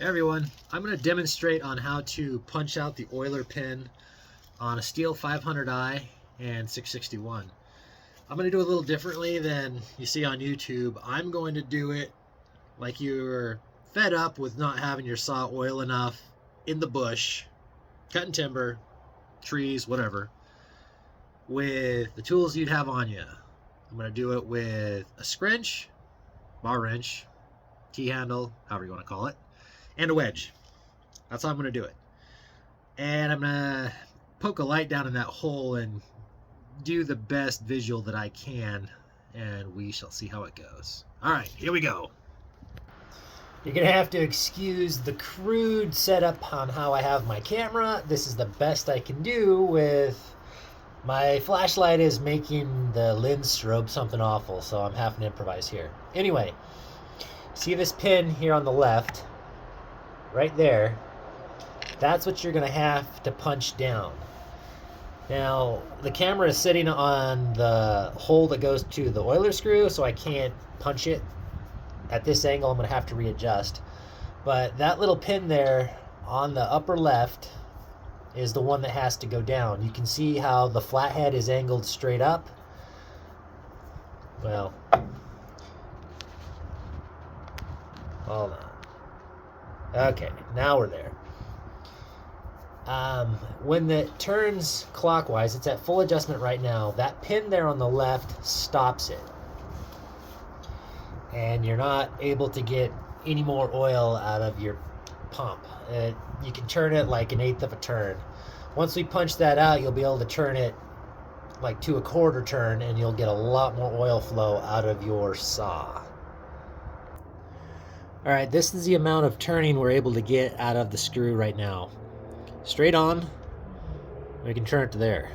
Hey everyone, I'm going to demonstrate on how to punch out the oiler pin on a Stihl 500i and 661. I'm going to do it a little differently than you see on YouTube. I'm going to do it like you're fed up with not having your saw oil enough in the bush, cutting timber, trees, whatever, with the tools you'd have on you. I'm going to do it with a scrunch, bar wrench, T-handle, however you want to call it, and a wedge. That's how I'm going to do it. And I'm going to poke a light down in that hole and do the best visual that I can, and we shall see how it goes. All right, here we go. You're going to have to excuse the crude setup on how I have my camera. This is the best I can do with my flashlight is making the lens strobe something awful, so I'm having to improvise here. Anyway, see this pin here on the left? Right there, that's what you're going to have to punch down. Now, the camera is sitting on the hole that goes to the oiler screw, so I can't punch it at this angle. I'm going to have to readjust. But that little pin there on the upper left is the one that has to go down. You can see how the flathead is angled straight up. Well, hold on. Okay, now we're there. When it turns clockwise, it's at full adjustment right now. That pin there on the left stops it. And you're not able to get any more oil out of your pump. You can turn it like 1/8 of a turn. Once we punch that out, you'll be able to turn it like to a 1/4 turn, and you'll get a lot more oil flow out of your saw. All right, this is the amount of turning we're able to get out of the screw right now. Straight on, we can turn it to there.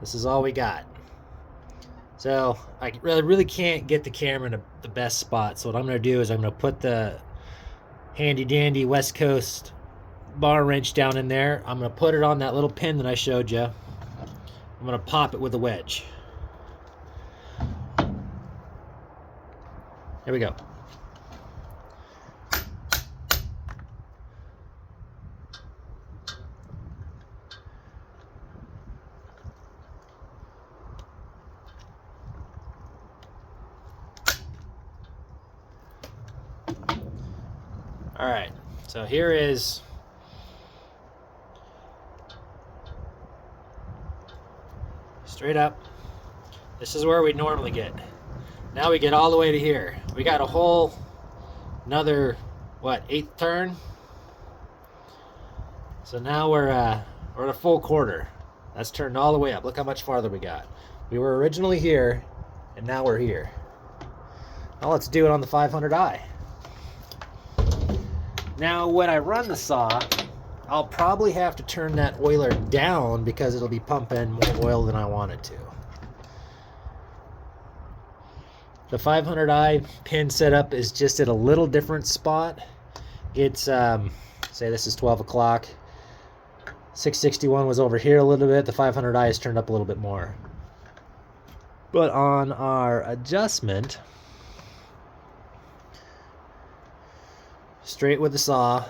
This is all we got. So I really can't get the camera in the best spot. So what I'm going to do is I'm going to put the handy dandy West Coast bar wrench down in there. I'm going to put it on that little pin that I showed you. I'm going to pop it with a wedge. Here we go. All right, so here is straight up. This is where we normally get. Now we get all the way to here. We got a whole another, what, 1/8 turn? So now we're at a full 1/4. That's turned all the way up. Look how much farther we got. We were originally here, and now we're here. Now let's do it on the 500i. Now when I run the saw, I'll probably have to turn that oiler down because it'll be pumping more oil than I want it to. The 500i pin setup is just at a little different spot. It's, say this is 12 o'clock. 661 was over here a little bit. The 500i is turned up a little bit more. But on our adjustment, straight with the saw,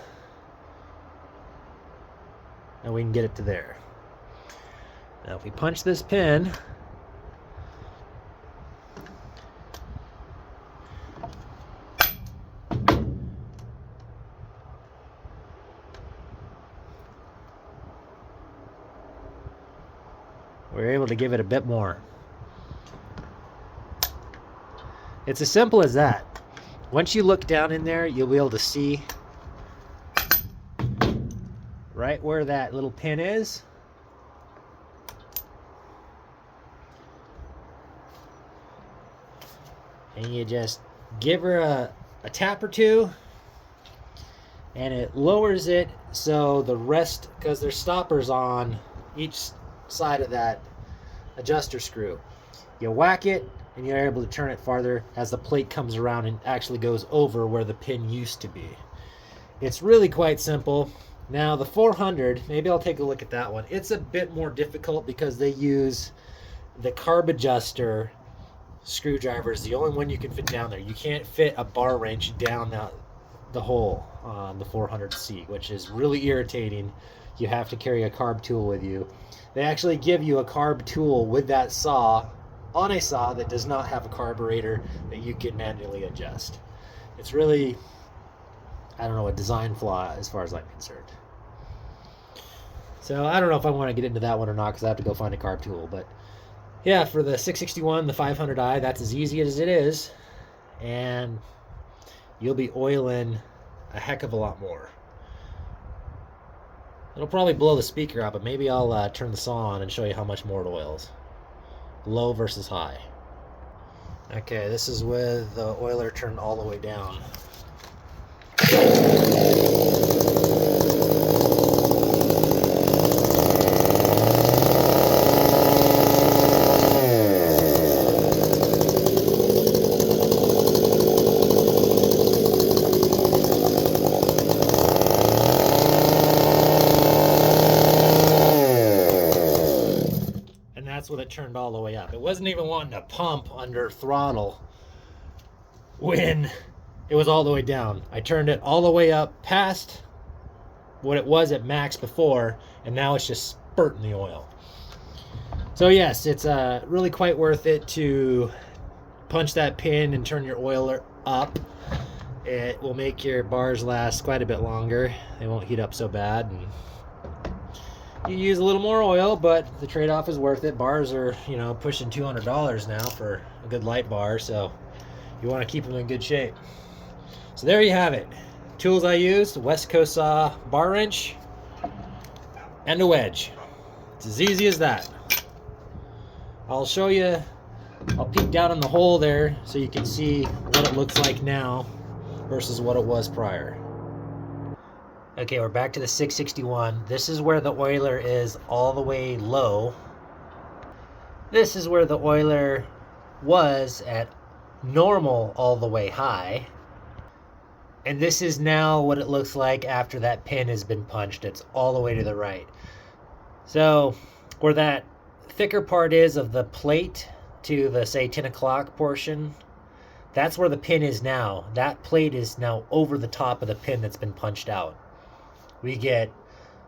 and we can get it to there. Now if we punch this pin, we're able to give it a bit more. It's as simple as that. Once you look down in there, you'll be able to see right where that little pin is. And you just give her a tap or two, and it lowers it so the rest, because there's stoppers on each side of that adjuster screw. You whack it, and you're able to turn it farther as the plate comes around and actually goes over where the pin used to be. It's really quite simple. Now the 400, maybe I'll take a look at that one. It's a bit more difficult because they use the carb adjuster screwdriver is the only one you can fit down there. You can't fit a bar wrench down the hole on the 400C, which is really irritating. You have to carry a carb tool with you. They actually give you a carb tool with that saw on a saw that does not have a carburetor that you can manually adjust. It's really, I don't know, a design flaw as far as I'm concerned. So I don't know if I want to get into that one or not, because I have to go find a carb tool. But yeah, for the 661, the 500i, that's as easy as it is. And you'll be oiling a heck of a lot more. It'll probably blow the speaker out, but maybe I'll turn the saw on and show you how much more it oils. Low versus high. Okay, this is with the oiler turned all the way down. That's when it turned all the way up. It wasn't even wanting to pump under throttle when it was all the way down. I turned it all the way up past what it was at max before, and now it's just spurting the oil. So yes, it's really quite worth it to punch that pin and turn your oiler up. It will make your bars last quite a bit longer. They won't heat up so bad, and you use a little more oil, but the trade-off is worth it. Bars are, you know, pushing $200 now for a good light bar, so you want to keep them in good shape. So there you have it. Tools I used: West Coast saw, bar wrench, and a wedge. It's as easy as that. I'll show you, I'll peek down in the hole there so you can see what it looks like now versus what it was prior. Okay, we're back to the 661. This is where the oiler is all the way low. This is where the oiler was at normal all the way high. And this is now what it looks like after that pin has been punched. It's all the way to the right. So where that thicker part is of the plate to the, say, 10 o'clock portion, that's where the pin is now. That plate is now over the top of the pin that's been punched out. We get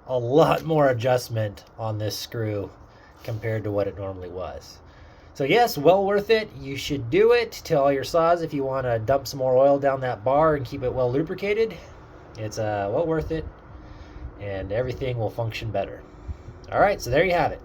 a lot more adjustment on this screw compared to what it normally was. So yes, well worth it. You should do it to all your saws if you want to dump some more oil down that bar and keep it well lubricated. It's well worth it, and everything will function better. All right, so there you have it.